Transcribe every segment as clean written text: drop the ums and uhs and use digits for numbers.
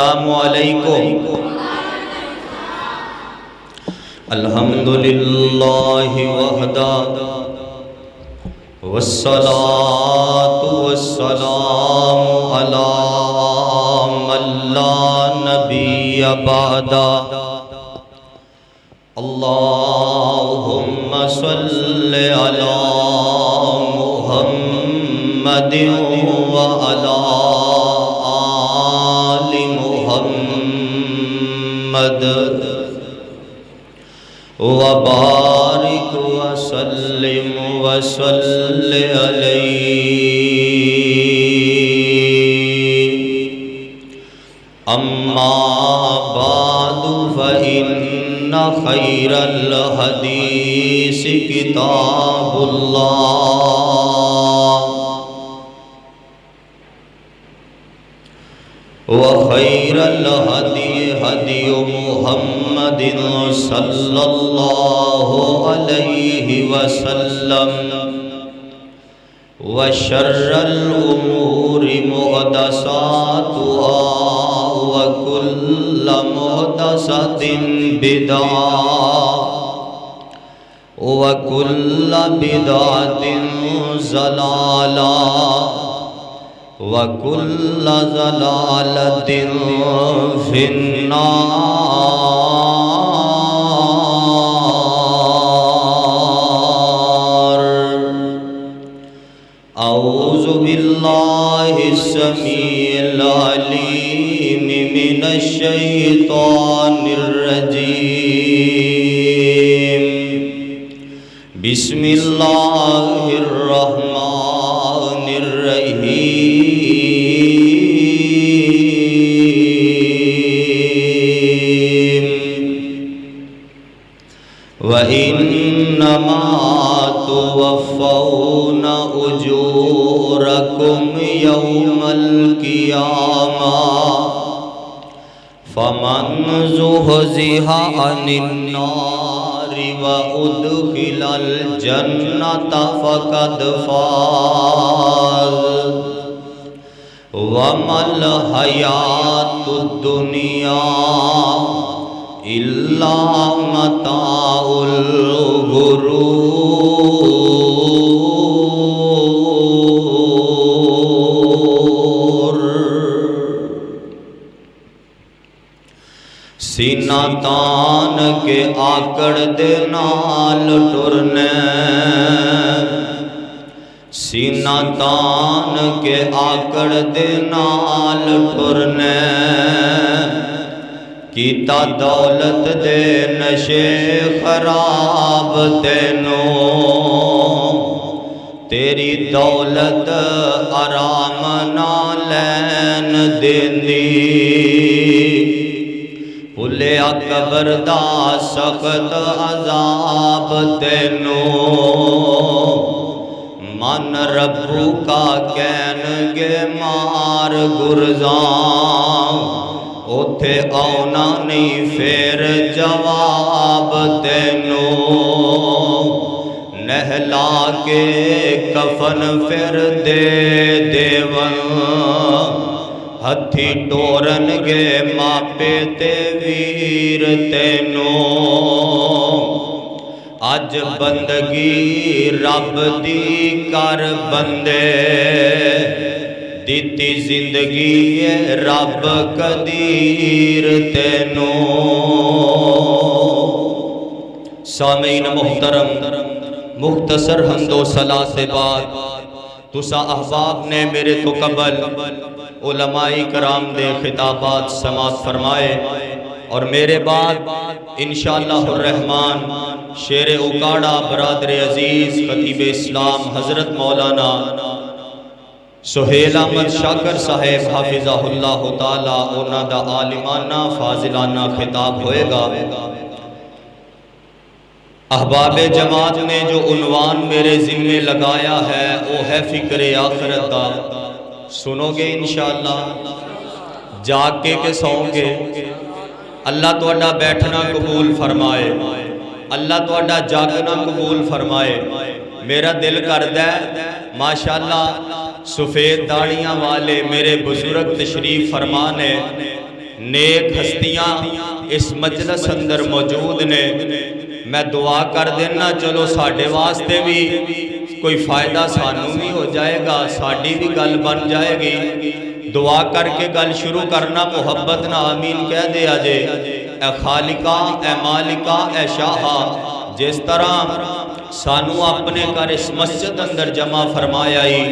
السلام علیکم الحمدللہ وحدہ والصلاة والسلام علی من لا نبی بعدہ اللہم صلی علی محمد وعلی محمد وبارک وسلم وصلی علیہ اما بعد فإن خیر الحدیث کتاب اللہ وخیر الہدی ہدی محمد صلی اللہ علیہ وسلم وشر الامور محدثاتها وکل محدثۃ بدعہ وکل بدعۃ ضلالہ وَكُلَّ ضَلَالَةٍ فِي النَّارِ اعوذ باللہ السمیع العلیم من الشیطان الرجیم بسم اللہ الرحمن الرحیم وَإِنَّمَا تُوَفَّوْنَ أُجُورَكُمْ يَوْمَ الْقِيَامَةِ فَمَنْ زُحْزِحَ عَنِ النَّارِ وَأُدْخِلَ الْجَنَّةَ فَقَدْ فَازَ وَمَا الْحَيَاةُ الدُّنْيَا إِلَّا مَتَاعُ الْغُرُورِ سینہ تان کے آکڑ دے نال ٹرنے سینہ تان کے آکڑ دے نال ٹرنے کیتا دولت دے نشے خراب تینوں تیری دولت آرام نہ لین دیندی بھلیا قبر دا سخت عذاب تینوں من ربو کا کہن گے مار گرزاں اوتھے آنا نہیں پھر جواب تینوں نہلا کے کفن پھر دے دیون ہتھی ٹورن گے ماپے تے ویر تینوں اج بندگی رب دی کر بندے دیتی زندگی رب قدیر تینوں سامعین محترم مختصر حمد و صلاح سے بعد تسا احباب نے میرے تو قبل علماء کرام دے خطابات سماعت فرمائے اور میرے بعد انشاءاللہ الرحمن شیر اکاڑا برادر عزیز خطیب اسلام حضرت مولانا سہیل احمد شاکر صاحب حافظہ اللہ تعالی انہاں دا عالمانہ فاضلانہ خطاب ہوئے گا احباب جماعت نے جو عنوان میرے ذمے لگایا ہے وہ ہے فکر آخرت دا سنو گے انشاءاللہ جاگ کے سوؤں گے اللہ تواڈا بیٹھنا قبول فرمائے اللہ تواڈا جاگنا قبول فرمائے میرا دل کردہ ہے ماشاءاللہ سفید داڑیاں والے میرے بزرگ تشریف فرمانے نیک ہستیاں اس مجلس اندر موجود نے، میں دعا کر دینا چلو ساڈے واسطے بھی کوئی فائدہ سانوں بھی ہو جائے گا، ساڈی بھی گل بن جائے گی۔ دعا کر کے گل شروع کرنا، محبت نہ آمین کہہ دیا جے۔ اے خالقہ، اے مالکہ، اے شاہا، جس طرح سانو اپنے گھر اس مسجد اندر جمع فرمایا ہی،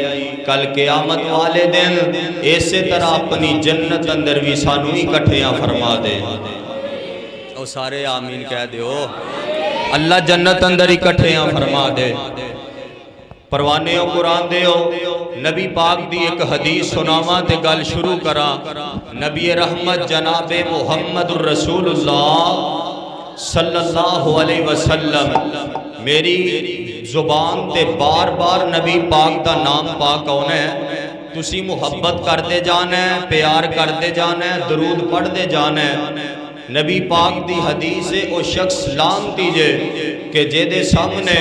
کل قیامت والے دن اسی طرح اپنی جنت اندر بھی سانو ہی کٹھیاں فرما دے۔ او سارے آمین کہہ دیو، اللہ جنت اندر ہی کٹھیاں فرما دے۔ پروانیوں قرآن دیو، نبی پاک دی ایک حدیث سناواں تے گل شروع کراں۔ نبی رحمت جناب محمد الرسول اللہ صلی اللہ علیہ وسلم، میری زبان تے بار بار نبی پاک دا نام پاک ہونا ہے، تسی محبت کرتے جانا ہے، پیار کرتے جانا ہے، درود پڑھتے جانا ہے۔ نبی پاک دی حدیث ہے، او شخص لانتی جے کہ جے دے سامنے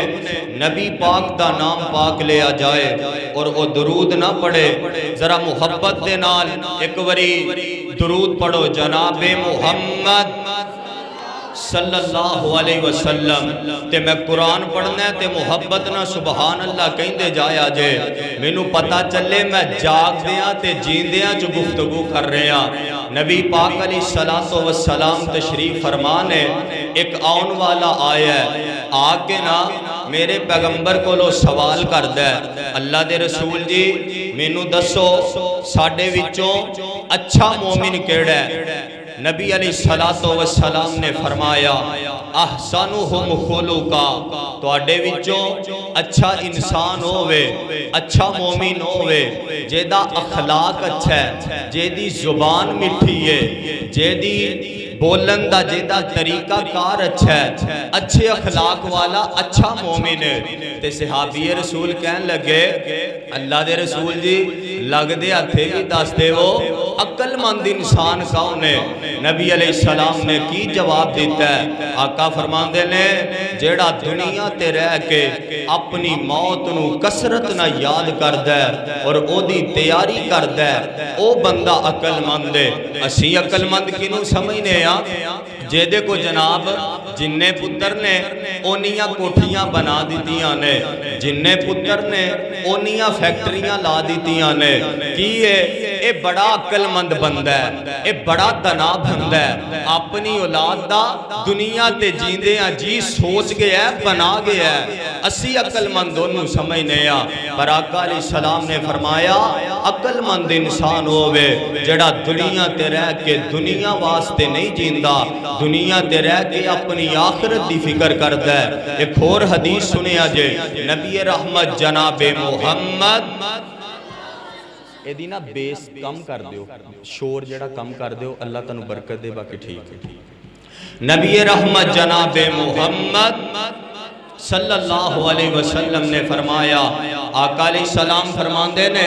نبی پاک دا نام پاک لیا جائے اور او درود نہ پڑھے۔ ذرا محبت دے نال ایک وری درود پڑھو، جناب محمد صلی اللہ علیہ وسلم۔ تے میں قرآن پڑھنا ہے تے محبت نہ سبحان اللہ کہیں دے جایا جے، مینوں پتا چلے میں جاگ دیاں تے جیندیاں جو گفتگو کر رہے ہیں۔ نبی پاک علیہ السلام تشریف فرمانے، ایک آن والا آیا ہے، آکے نا میرے پیغمبر کو لو سوال کر دے، اللہ دے رسول جی مینوں دسو ساڈے وچوں اچھا مومن کیڑا ہے؟ نبی علیہ السلام نے فرمایا احسنہم خلقا، تواڈے وچوں اچھا انسان ہووے، اچھا مومن ہووے، جیدا اخلاق اچھا ہے، جیدی زبان مٹھی ہے، جیدی بولن دا جیدہ طریقہ کار اچھا ہے، اچھے اخلاق والا اچھا مومن ہے۔ تے صحابی رسول کہن لگے اللہ دے رسول جی لگ دے ہتھے بھی دس دے وہ عقل مند انسان کون ہے؟ نبی علیہ السلام نے کی جواب دیتا ہے؟ آقا فرماندے نے جیڑا دنیا تے رہ کے اپنی موت نو کسرت نہ یاد کردہ ہے اور او دی تیاری کردہ ہے، او بندہ عقل مند ہے۔ اسی عقل مند کنوں سمجھنے جیدے کو جناب جننے پتر نے اونیاں کوٹھیاں بنا دیتیاں نے، جننے پتر نے اونیاں فیکٹریاں لا دیتیاں نے، کیے اے بڑا عقل مند بندہ ہے، اے بڑا دنا بندہ ہے، اپنی اولاد دا دنیا تے جیندے ہیں جی سوچ گیا ہے، بنا گیا ہے۔ اسی عقل مند دونوں سمجھنے ہیں، پر آقا علیہ السلام نے فرمایا عقل مند انسان ہوئے جڑا دنیا تے رہ کے دنیا واسطے نہیں جیندہ، دنیا تے رہ کے اپنی آخرت دی فکر کردہ ہے۔ ایک اور حدیث سنیا جے، نبی رحمت جناب محمد، اے دینا بیس کم کر دیو، شور جڑا کم کر دیو، اللہ تنو برکت دے، باقی ٹھیک ہے۔ نبی رحمت جناب محمد صلی اللہ علیہ وسلم نے فرمایا، آقا علیہ السلام فرماندے نے،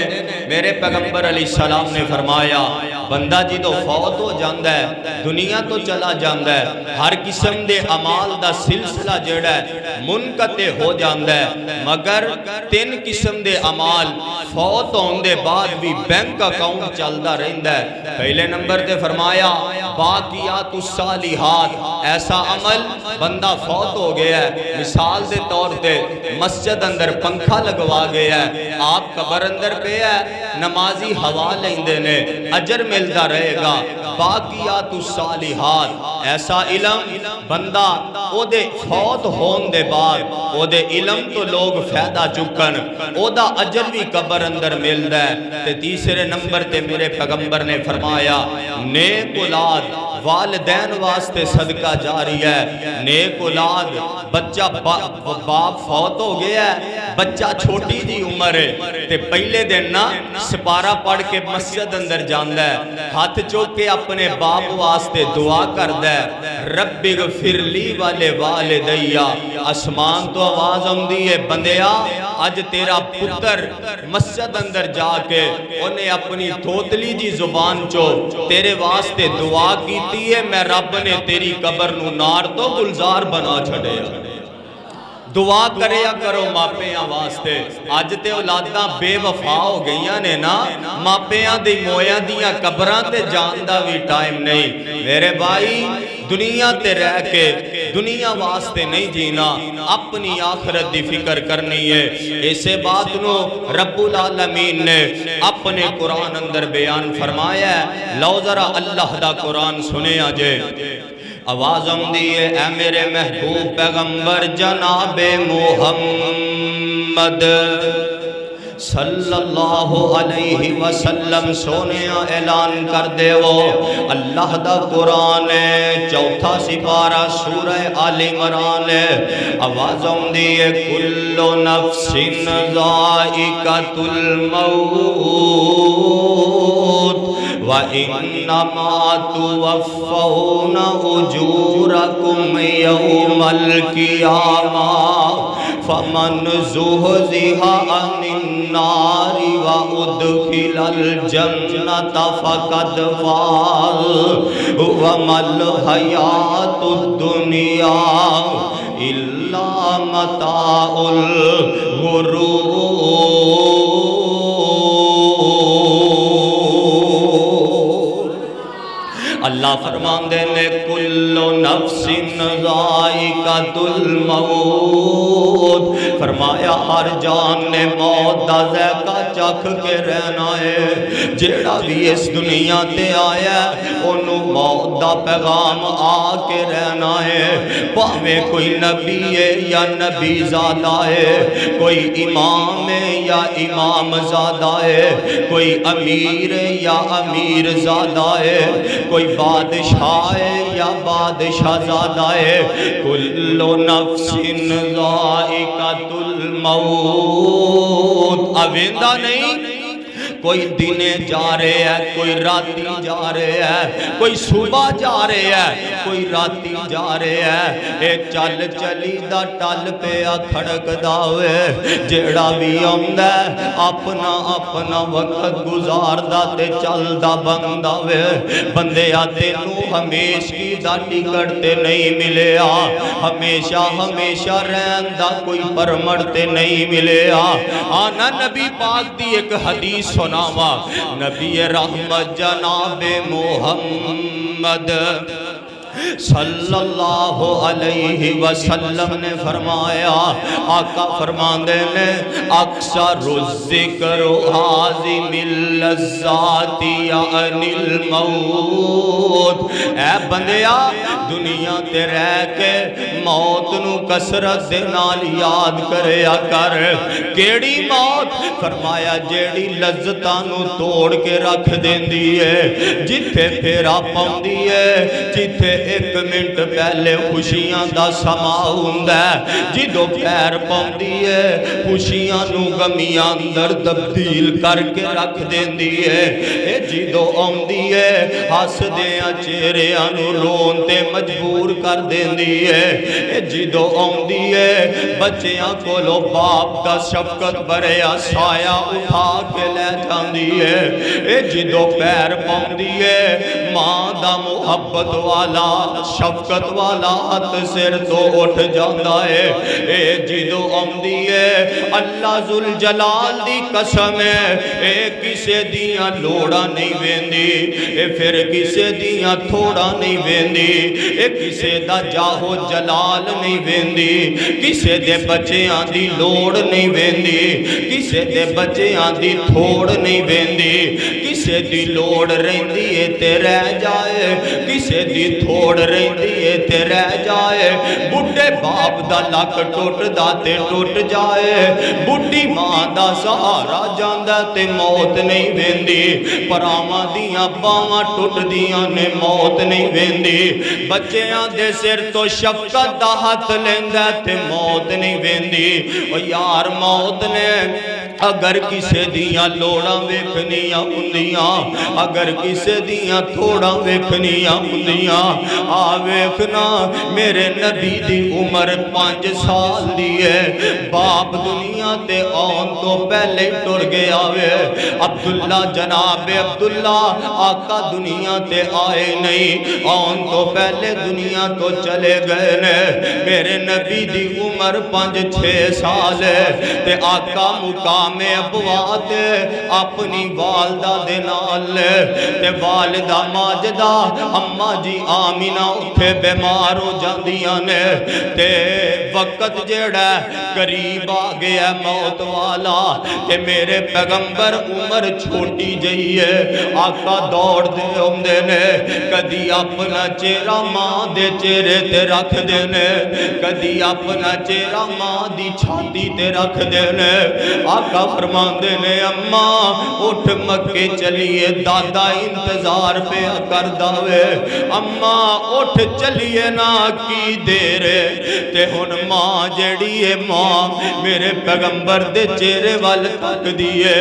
میرے پیغمبر علیہ السلام نے فرمایا بندہ جی تو فوت ہو جاندہ ہے، دنیا تو چلا جاندہ ہے، ہر قسم دے عمال دا سلسلہ جڑا ہے منقطع ہو جاندہ ہے، مگر 3 قسم دے عمال فوت ہوندے بعد بھی بینک اکاؤنٹ چلدا رہندا ہے۔ پہلے نمبر تے فرمایا باقیات الصالحات، ایسا عمل بندہ فوت ہو گیا ہے، مثال دے طور تے مسجد اندر پنکھا لگوا گیا ہے، آپ قبر اندر پہ ہے، نمازی ہوا لیندے نے، اجر ملتا رہے گا۔ باقیات الصالحات، ایسا علم بندہ او دے فوت ہون دے بعد او دے علم تو لوگ فائدہ چکن، او دا اجر بھی قبر اندر ملتا ہے۔ تے تیسرے نمبر تے میرے پیغمبر نے فرمایا نیک اولاد، والدین واسطے صدقہ جاری ہے، نیک اولاد، بچہ باپ فوت ہو گیا ہے، بچہ چھوٹی جی عمر ہے، تے پہلے دن نا سپارہ پڑھ کے مسجد اندر جاندہ ہے، ہاتھ چوک کے اپنے باپ واسطے دعا کردہ ہے، رب اغفر لی والے والدیا، آسمان تو آواز آمدی ہے بندیا آج تیرا پتر مسجد اندر جا کے انہیں اپنی تھوتلی جی زبان چو تیرے واسطے دعا کیتی ہے، میں رب نے تیری قبر نو نار تو گلزار بنا چھڑے۔ دعا کریا کرو ماپیاں واسطے. اج تے اولاداں بے وفا ہو گئیاں نے نا, ماپیاں دی مویاں دیاں قبراں تے جان دا بھی ٹائم نہیں. میرے بھائی دنیا تے رہ کے دنیا واسطے نہیں جینا, اپنی آخرت دی فکر کرنی ہے. اسے بات نو رب العالمین نے اپنے قرآن اندر بیان فرمایا ہے. لو ذرا اللہ دا قرآن سنے آجے. آوازم دیئے اے میرے محبوب پیغمبر جناب محمد صلی اللہ علیہ وسلم سونیا اعلان کر دے وہ اللہ دا قرآن ہے. چوتھا سپارہ سورہ آل عمران ہے. آوازم دیئے کل نفس ذائقۃ الموت وَإِنَّمَا تُوَفَّوْنَ أُجُورَكُمْ يَوْمَ الْقِيَامَةِ فَمَنْ زُحْزِحَ عَنِ النَّارِ وَأُدْخِلَ الْجَنَّةَ فَقَدْ فَازَ وَمَا الْحَيَاةُ الدُّنْيَا إِلَّا مَتَاعُ الْغُرُورِ. اللہ فرماندے نے کل نفس ذائقۃ الموت, فرمایا ہر جان نے موت دا ذائقہ چکھ کے رہنا ہے. جیڑا بھی اس دنیا تے آیا انہوں موت دا پیغام آ کے رہنا ہے. پاویں کوئی نبی ہے یا نبی زادہ ہے, کوئی امام ہے یا امام زادہ ہے, کوئی امیر ہے یا امیر زادہ ہے, کوئی بادشاہ ہے یا بادشاہ زادہ ہے. کل نفس ذائقۃ الموت. اویندہ نہیں, کوئی دنے جا رہے ہیں, کوئی راتی جا رہے ہیں, کوئی صبح جا رہے ہیں, کوئی راتی جا رہے ہیں. اے چل چلی دا ٹل پہ کھڑک داوے. جیڑا بھی آمدہ ہے اپنا اپنا وقت گزار دا تے چل دا بندہ وے. بندے آتے نو ہمیش کی دا ٹکڑتے نہیں ملے آ, ہمیشہ ہمیشہ رہن دا کوئی پرمڑتے نہیں ملے آ. آنا نبی پاک دی ایک حدیث سناوا. نبی رحمت جناب محمد صلی اللہ علیہ وسلم نے فرمایا, آقا فرماندے نے اکثر الذکر حازم اللذات یعنی الموت. اے بندیا دنیا تے رہ کے موت نو کسرت دے نال یاد کریا کر. کیڑی موت؟ فرمایا جیڑی لذتاں نو توڑ کے رکھ دیندی ہے, جتھے پھیرا پاؤندی ہے, جتھے ایک منٹ پہلے خوشیاں دا سما ہوندا ہے, جدوں پیر پاؤندی ہے خوشیاں نو غمیاں اندر تبدیل کر کے رکھ دیندی ہے. اے جدوں آوندی ہے ہسدیاں چہریاں نو رون تے مجبور کر دیندی ہے. اے جدوں آوندی ہے بچیاں کولو باپ دا شفقت بھریا سایہ اٹھا کے لے جاندی ہے. اے جدوں پیر پاؤندی ہے ماں دا محبت والا شفقت والا ہاتھ سر تو اٹھ جاندہ ہے. اے جدو آمدی ہے اللہ ذوالجلال دی قسم ہے, اے کسے دیاں لوڑا نہیں ویندی, اے پھر کسے دیاں تھوڑا نہیں ویندی, اے کسے دا جاہو جلال نہیں ویندی, کسے دے بچیاں دی لوڑ نہیں ویندی, کسے دے بچیاں دی تھوڑ نہیں ویندی, کسے دی لوڑ رہندی ہے تے رہ جائے, کسے دی تھوڑ رہندی ہے تے رہ جائے. بڑھے باپ دا لک ٹوٹ دا تے ٹوٹ جائے, بڑھی ماں دا سہارا جاندہ تے موت نہیں ویندی, پراواں دیاں باواں ٹوٹ دیاں نے موت نہیں ویندی, بچیاں دے سر تو شفقت دا ہاتھ لیندہ تے موت نہیں ویندی. او یار موت نے اگر کسے دیاں لوڑاں ویکھنیاں ہوندیاں، اگر کسے دیاں تھوڑاں ویکھنیاں ہوندیاں، آ ویکھنا میرے نبی دی عمر 5 سال دی ہے، باپ دنیا تے آن تو پہلے ٹر گیا وے، عبداللہ جناب عبداللہ آقا دنیا تے آئے نہیں، آن تو پہلے دنیا تو چلے گئے نے، میرے نبی دی عمر 5-6 سال ہے، تے آقا مقام ابوات اپنی والدہ دے نال، تے والدہ ماجدہ اماں جی آمینہ اٹھے بیمار ہو جاندیاں نے، تے وقت جیڑا قریب آ گیا موت والا، تے میرے پیغمبر عمر چھوٹی جئی ہے، آقا دوڑ دے ہوندے نے، کدی اپنا چہرہ ماں دے چہرے تے رکھ دینے، کدی اپنا چہرہ ماں دی چھاتی تے رکھ دینے، آقا فرمان دینے اماں اٹھ مکے چلیے دادا انتظار پہ کر داوے، اماں اٹھ چلیے نا کی دیرے، تے ہن ماں جیڑی ہے ماں میرے پیغمبر دے چہرے وال تک دیئے،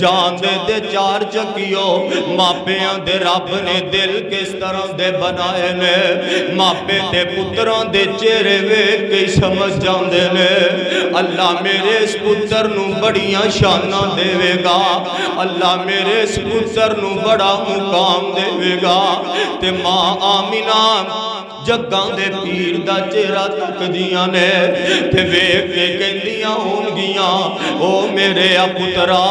جان دے 4 چکیو ماپیاں دے رب نے دل کس طرح دے بنائے نے، ماپے تے پتران دے چہرے وے کئی سمجھ جان دے نے، اللہ میرے اس پتر نو بڑیاں شانہ دے گا، اللہ میرے اس پتر نو بڑا مقام دے گا، تے ماں آمینہ جگاں دے پیر دا چہرہ تک دیاں نے، تے ویکھ کے کہندیاں ہونگیاں او میرے پترا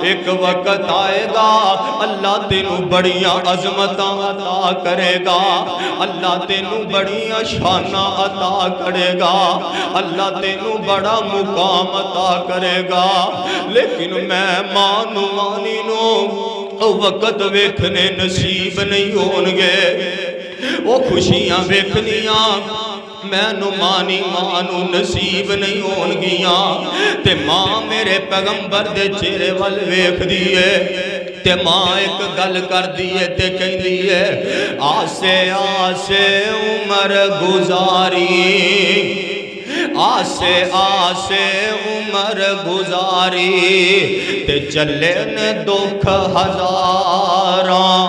ایک وقت آئے گا اللہ تینوں بڑیاں عظمتاں عطا کرے گا، اللہ تینوں بڑیاں شانہ عطا کرے گا، اللہ تینوں بڑا مقام عطا کرے گا، لیکن میں مانو مانی نو وقت ویکھنے نصیب نہیں ہونگے، وہ خوشیاں ویکھنیاں میں نو مانی مانو نصیب نہیں ہونگیاں، تے ماں میرے پیغمبر دے چہرے وال ویکھ دیئے، تے ماں ایک گل کر دیئے تے کہیں دیئے آسے آسے عمر گزاری، آسے آسے عمر گزاری، تے چلے نے دکھ ہزاراں،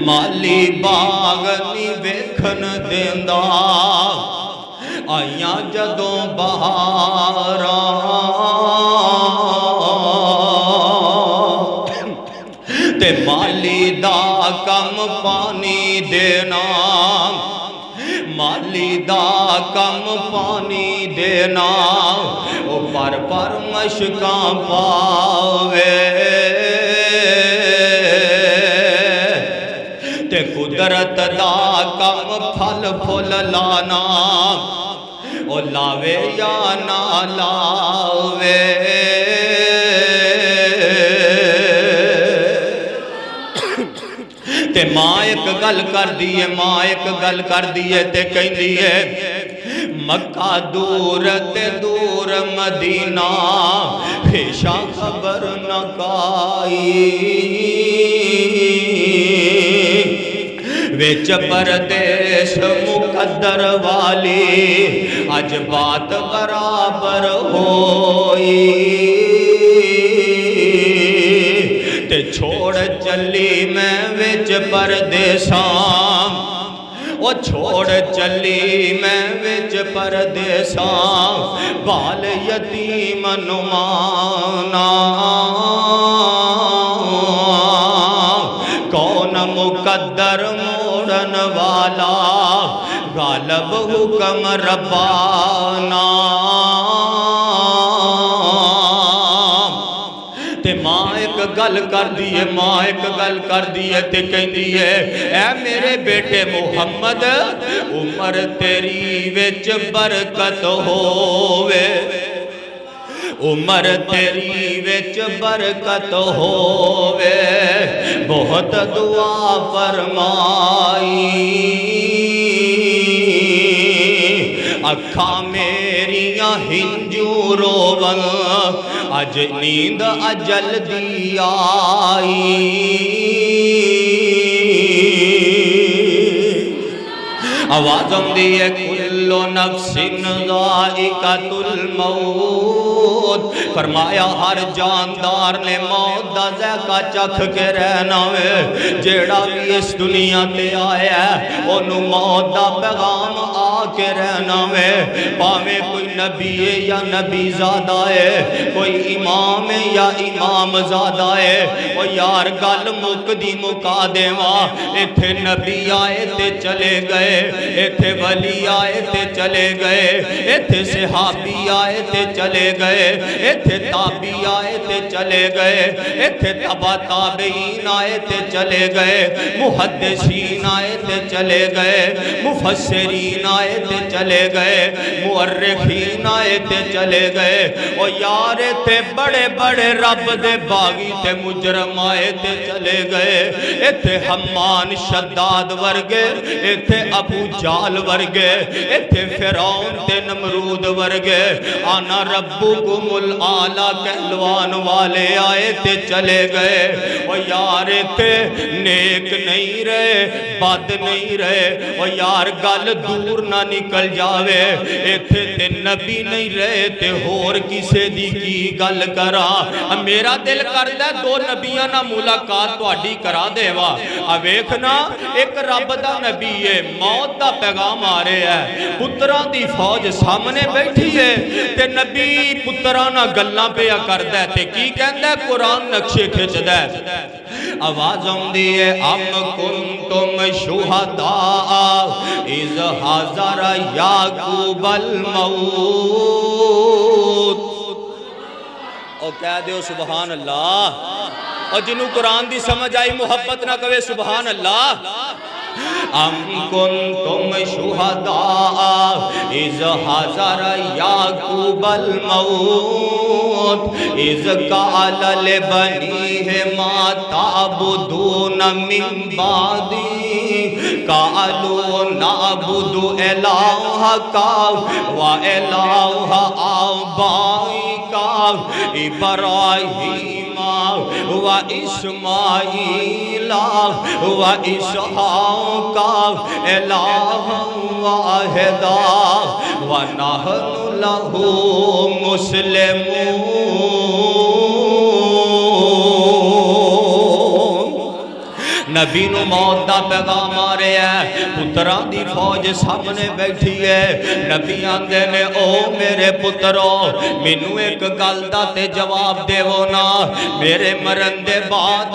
مالی باغ نی ویکھن دیندا، آئیاں جدوں بہاراں، تے مالی دا کم پانی دینا، مالی دا کم پانی دینا، او پر مشکاں پاوے، تے قدرت دا کم پھل پھل لانا، او لاوے یا نہ لاوے، تے ماں ایک گل کر دیئے، ماں ایک گل کر دیئے تے کہیں دیئے مکہ دور تے دور مدینہ پیشہ خبر نہ کائی، ویچ پردیش مقدر والی اج بات برابر ہوئی، تے چھوڑ چلی میں ویچ پردیساں، او چھوڑ چلی میں ویچ پردیساں، بال یتیم نمانا، کون مقدر موڑن والا، غالب حکم ربانا، تے ماں ایک گل کر دیئے، ماں ایک گل کر دیئے تے کہیں دیئے اے میرے بیٹے محمد عمر تیری وچ برکت ہووے، عمر تیری وچ برکت ہووے، بہت دعا فرمائی، اکھاں میریاں ہنجو روون اج نیند اجل دی آئی، آواز آندی ہے کل کل نفس ذائقۃ الموت، فرمایا ہر جاندار نے موت دا ذائقہ چکھ کے رہنا وے، جیڑا بھی اس دنیا تے آیا ہے انہوں موت دا پیغام آ کے رہنا وے، پاویں کوئی نبی ہے یا نبی زادہ ہے، کوئی امام ہے یا امام زادہ ہے، وہ یار گل مک دی مکا دیواں، ایتھے نبی آئے تے چلے گئے، ایتھے ولی آئے تے چلے گئے، ایتھے صحابی آئے تے چلے گئے، ایتھے تابی آئے تے چلے گئے، ایتھے تبع تابعین آئے تے چلے گئے، محدثین آئے تے چلے گئے، مفسرین آئے تے چلے گئے، مؤرخین آئے تے چلے گئے، او یار تے بڑے بڑے رب دے باغی تے مجرم آئے تے چلے گئے، ایتھے حمان شداد ورگے، ایتھے ابو جال ورگے، ایتھے فرعون تے نمرود ورگے، آنا ربکم العالی کہلوان والے آئے تے چلے گئے، او یار تے نیک نہیں رہے، بد نہیں رہے، او یار گل دور نہ نکل جاوے، ایتھے تے نبی نہیں رہے تے ہور کسے دی کی گل کرا، میرا دل کردہ دو نبیاں نہ ملاقات تو اڈی کرا دے وا، ویکھنا ایک رب دا نبی ہے، موت دا پیغام آ رہے ہے، پتران دی فوج سامنے بیٹھی ہے تے نبی پتران نہ گلاں پہ کردہ تے کی کہندہ ہے قرآن نقشے کھچدہ ہے، آوازوں دیئے ام کنتم شہداء اذ حضر یعقوب الموت، اور کہہ دیو سبحان اللہ، اور جنہوں قرآن دی سمجھ آئی محبت نہ کہے سبحان اللہ، ام کنتم شہداء اذ حضر یعقوب الموت اذ قال لبنیہ ما تعبدون من بعدی قالوا نعبد الہک و الہ آبائک ابراہیم و اسماعیل و اسحاق الہا واحدا ونحن لہ مسلمون۔ نبی نو موت دا پیغام آ رہے ہیں، پتران دی فوج سامنے بیٹھی ہے، نبی آندے نے او میرے پترو مینو ایک گل دا تے جواب دے وہ نا، میرے مرن دے بعد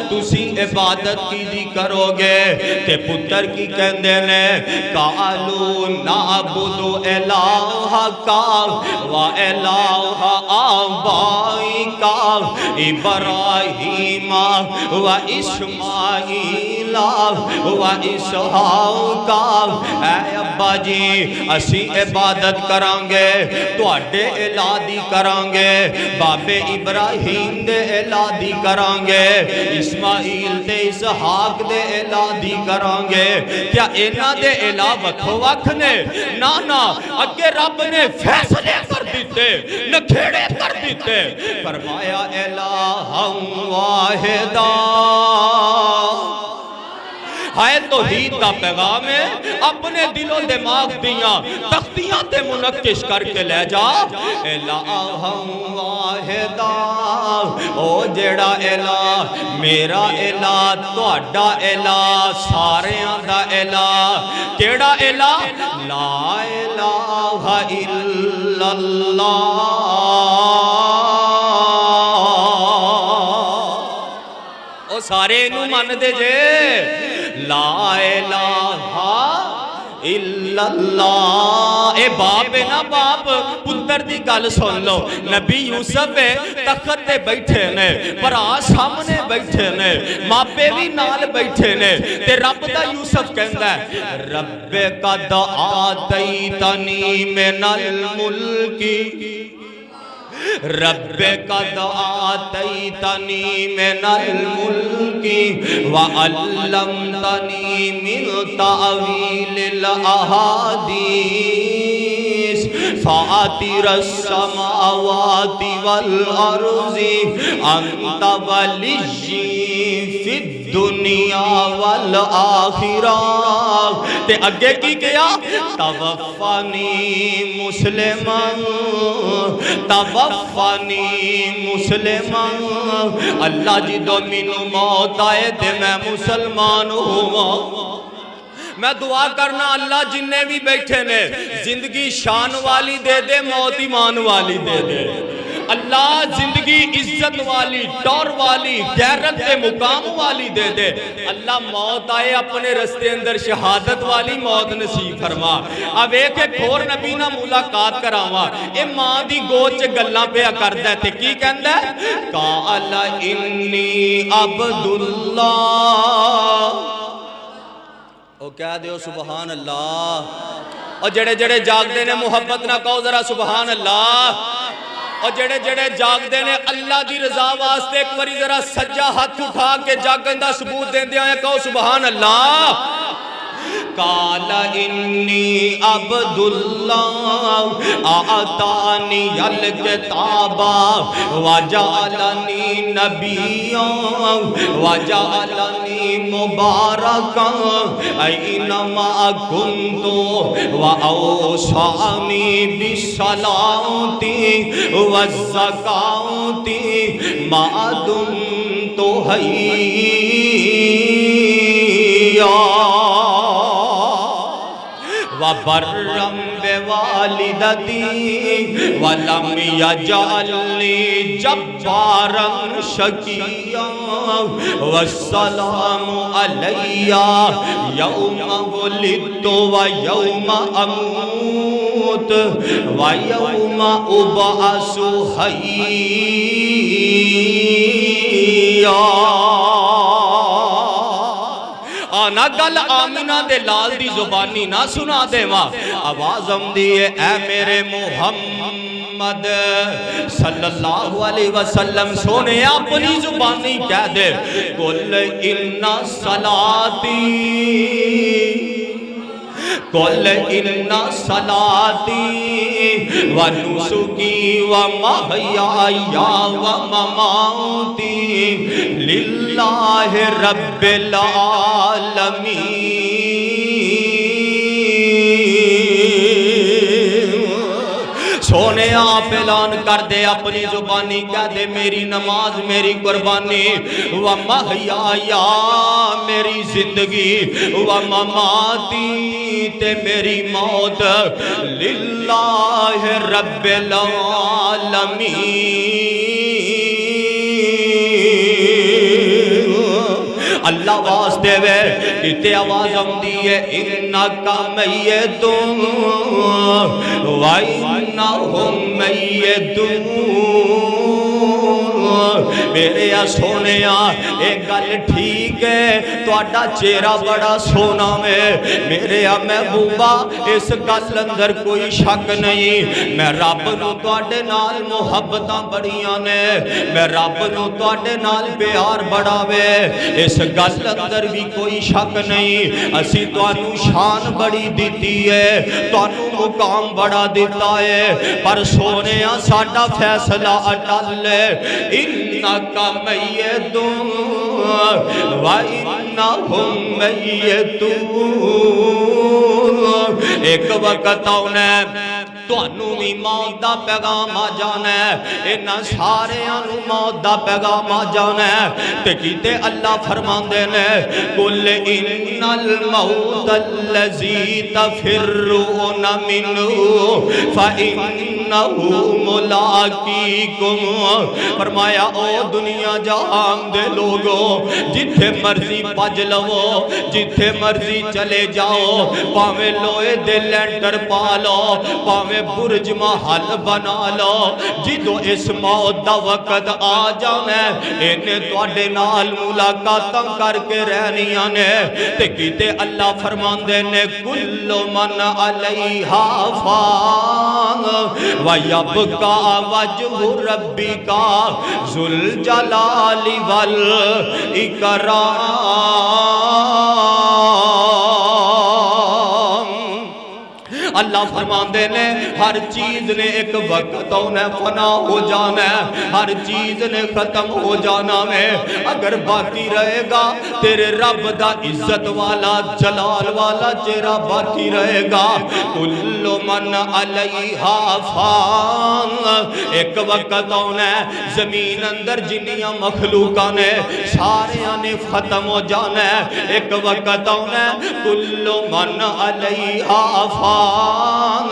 تسی عبادت کی دی کرو گے، تے پتر کی کہندے نے قالوا نعبد الہک و الہ آبائک ابراہیم و اسماعیل و اسحاق، اے ابا جی اسی عبادت کرانگے تو اڈے الہ کرانگے، بابے ابراہیم دے الہ کرانگے، اسماعیل دے اسحاق دے الہ کرانگے، کیا اینا دے الہ وکھو وکھ نے؟ نا اگے رب نے فیصلے کر دیتے، نکھیڑے کر دیتے، فرمایا الہ واحدا، ہائے توحید دا پیغام ہے، اپنے دل و دماغ دیاں تختیاں تے منقش کر کے لے جا، الہ واحدا، او جیڑا الہ میرا الہ تہاڈا الہ ساریاں دا الہ، کیڑا الہ؟ لا الہ الا اللہ، او سارے انہوں مان دے جے، لا الہ الا اللہ، اے باپ ہے نا باپ، پتر دی گل سن لو، نبی یوسف تخت تے بیٹھے نے، پرا سامنے بیٹھے نے، ماپے بھی نال بیٹھے نے، تے رب دا یوسف کہندا ہے رب قد آتیتنی من الملک، رب قد آتیتنی من الملک وعلمتنی من تعویل الاحادیث فاطر السماوات والارض انت ولی فی الدنیا والآخرہ تے اگے کی کیا توفانی مسلمان توفانی مسلمان اللہ جی دو مینو موت آئے تے میں مسلمان ہوا میں دعا کرنا اللہ جننے بھی بیٹھے نے زندگی شان والی دے دے موت ایمان والی دے دے اللہ زندگی عزت والی ٹور والی غیرت کے مقام والی دے دے اللہ موت آئے اپنے رستے اندر شہادت والی موت نصیب فرما اب ایک اور نبی نہ ملاقات کراوا اے ماں دی گود چ گلاں پہ کردا تے کی کہندا ہے قال انی عبداللہ او کہہ دیو سبحان اللہ اور جڑے جڑے جاگ دے نے محبت نہ کہو ذرا سبحان اللہ اور جڑے جڑے جاگ دے نے اللہ دی رضا واسطے ایک باری ذرا سجا ہاتھ اٹھا کے جاگن دا ثبوت دین دے آئے کہو سبحان اللہ قال انی عبداللہ آتانی الکتاب وجعلنی نبیا وجعلنی مبارکا اینما کنت واوصانی بالصلاۃ والزکاۃ ما دمت حیا وَبَرًّا بِوَالِدَتِي وَلَمْ يَجْعَلْنِي جَبَّارًا شَقِيًّا وَالسَّلَامُ عَلَيَّ يَوْمَ وُلِدتُّ وَيَوْمَ أَمُوتُ وَيَوْمَ أُبْعَثُ حَيًّا آنا گل آمینہ دے لال دی زبانی نہ سنا دے ماں آواز ہم دیئے اے میرے محمد صلی اللہ علیہ وسلم سونے اپنی زبانی کہہ دے قل ان صلاتی قل ان صلاتی ونسکی ومحیای ومماتی للہ رب العالمین سونے آپ اعلان کر دے اپنی زبانی کہہ دے میری نماز میری قربانی ومحیای میری زندگی ومماتی تے میری موت للہ رب العالمین اللہ واسطے وے کتے آواز ہم دیئے انکا میتون وَإِنَّهُمْ میتون میرے سونیا ایک گل ٹھیک ہے تو اڈا چہرہ بڑا سونا میں میرے محبوبہ اس گل اندر کوئی شک نہیں میں رب نو تو اڈے نال محبتاں بڑیاں نے میں رب نو تو اڈے نال پیار بڑا وے اس گل اندر بھی کوئی شک نہیں اسی تو انو شان بڑی دیتی ہے تو انو مقام بڑا دیتا ہے پر سونے ساڑا فیصلہ اٹل ہے انکا میتون وَإِنَّهُمْ میتون ایک وقت آنے تو انو بھی موت دا پیغام آ جانا ہے انہا سارے انو موت دا پیغام آ جانا ہے تے کیتے اللہ فرمان دینے قُلْ إِنَّ الْمَوْتَ الَّذِي تَفِرُّونَ مِنْهُ فَإِنَّهُ مُلَاقِيكُمْ فرمایا او دنیا جہان دے لوگو جتھے مرضی پج لو جتھے مرضی چلے جاؤ پاوے لوئے دے لینٹر پالو پاوے برج محل بنا لو جدو اس موت دا وقت آ جانا ہے انہیں توڑے نال ملاقاتاں کر کے رہنیاں نے تے کیتے اللہ فرمان دینے کل من علیہا فان وَيَبْقَى وَجْهُ رَبِّكَ ذُو الْجَلَالِ وَالْإِكْرَامِ اللہ فرماندے نے ہر چیز نے ایک وقت ہونا فنا ہو جانا ہے، ہر چیز نے ختم ہو جانا ہے، اگر باقی رہے گا تیرے رب دا عزت والا جلال والا چہرہ باقی رہے گا۔ کل من علیہا فان، ایک وقت ہونا ہے زمین اندر جنیاں مخلوقاں نے ساریاں نے ختم ہو جانا ہے، ایک وقت ہونا ہے کل من علیہا فان،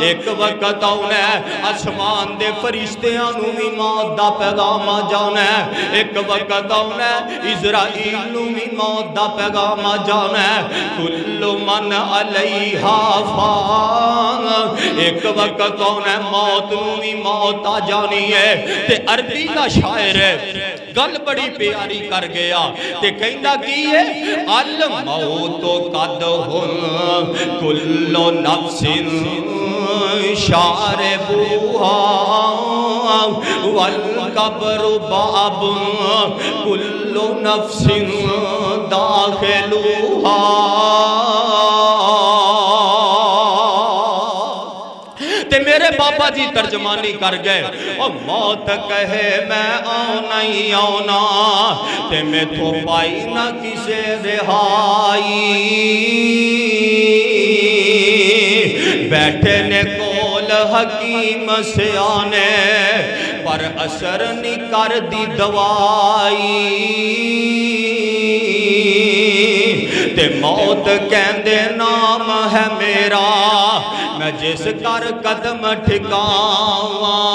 ایک وقت ہونا ہے آسمان دے فرشتیاں نو بھی موت دا پیغام آ جانا ہے، ایک وقت ہونا ہے اسرائیل نو بھی موت دا پیغام آ جانا ہے۔ کل من علیہا فان، ایک وقت ہونا ہے موت نو بھی موت آ جانی ہے۔ تے عربی دا شاعر ہے گل بڑی پیاری کر گیا تے کہندا کی ہے الموت قدح کل نفس شاربوہا والقبر باب کل نفس داخلوہا۔ تے میرے بابا جی ترجمانی کر گئے اور موت کہے میں آنا ہی آنا تے میں تو پائی نہ کسے رہائی، بیٹھے نے کول حکیم سے آنے پر اثر نہیں کر دی دوائی، تے موت کہندے نام ہے میرا میں جس کر قدم ٹھکاواں،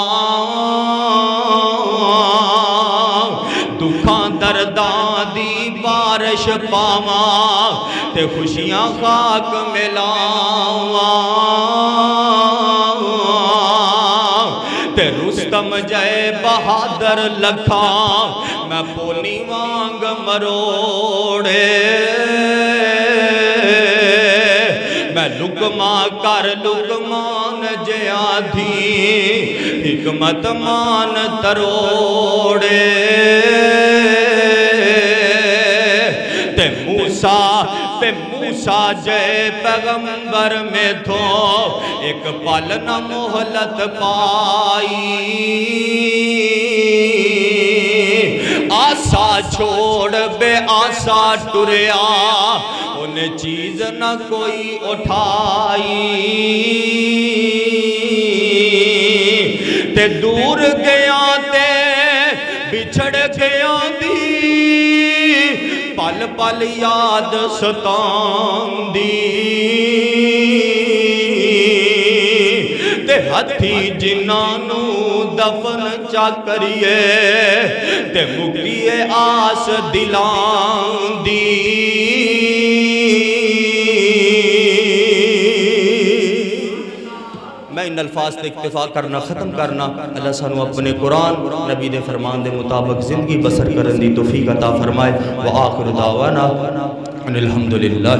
دکھاں درداں دی بارش پاواں تے خوشیاں خاک ملاواں، تے رستم جائے بہادر لکھاں میں پونی وانگ مروڑے، میں لقمہ کر لقمان جیا تھی حکمت مان تروڑے، تے موسیٰ جے پیغمبر میں تھو ایک پل نہ مہلت پائی، آسا چھوڑ بے آسا ٹریا انہیں چیز نہ کوئی اٹھائی، تے دور گیا تے بچھڑ گیا دی پل پل یاد ستان دی، تے ہتھی جنانو دفن چا کریے تے مکیے آس دلان دی، میں ان الفاظ تے اکتفا کرنا ختم کرنا۔ اللہ سانو اپنے قرآن نبی دے فرمان دے مطابق زندگی بسر کرن دی توفیق عطا فرمائے۔ وآخر دعوانا ان الحمدللہ۔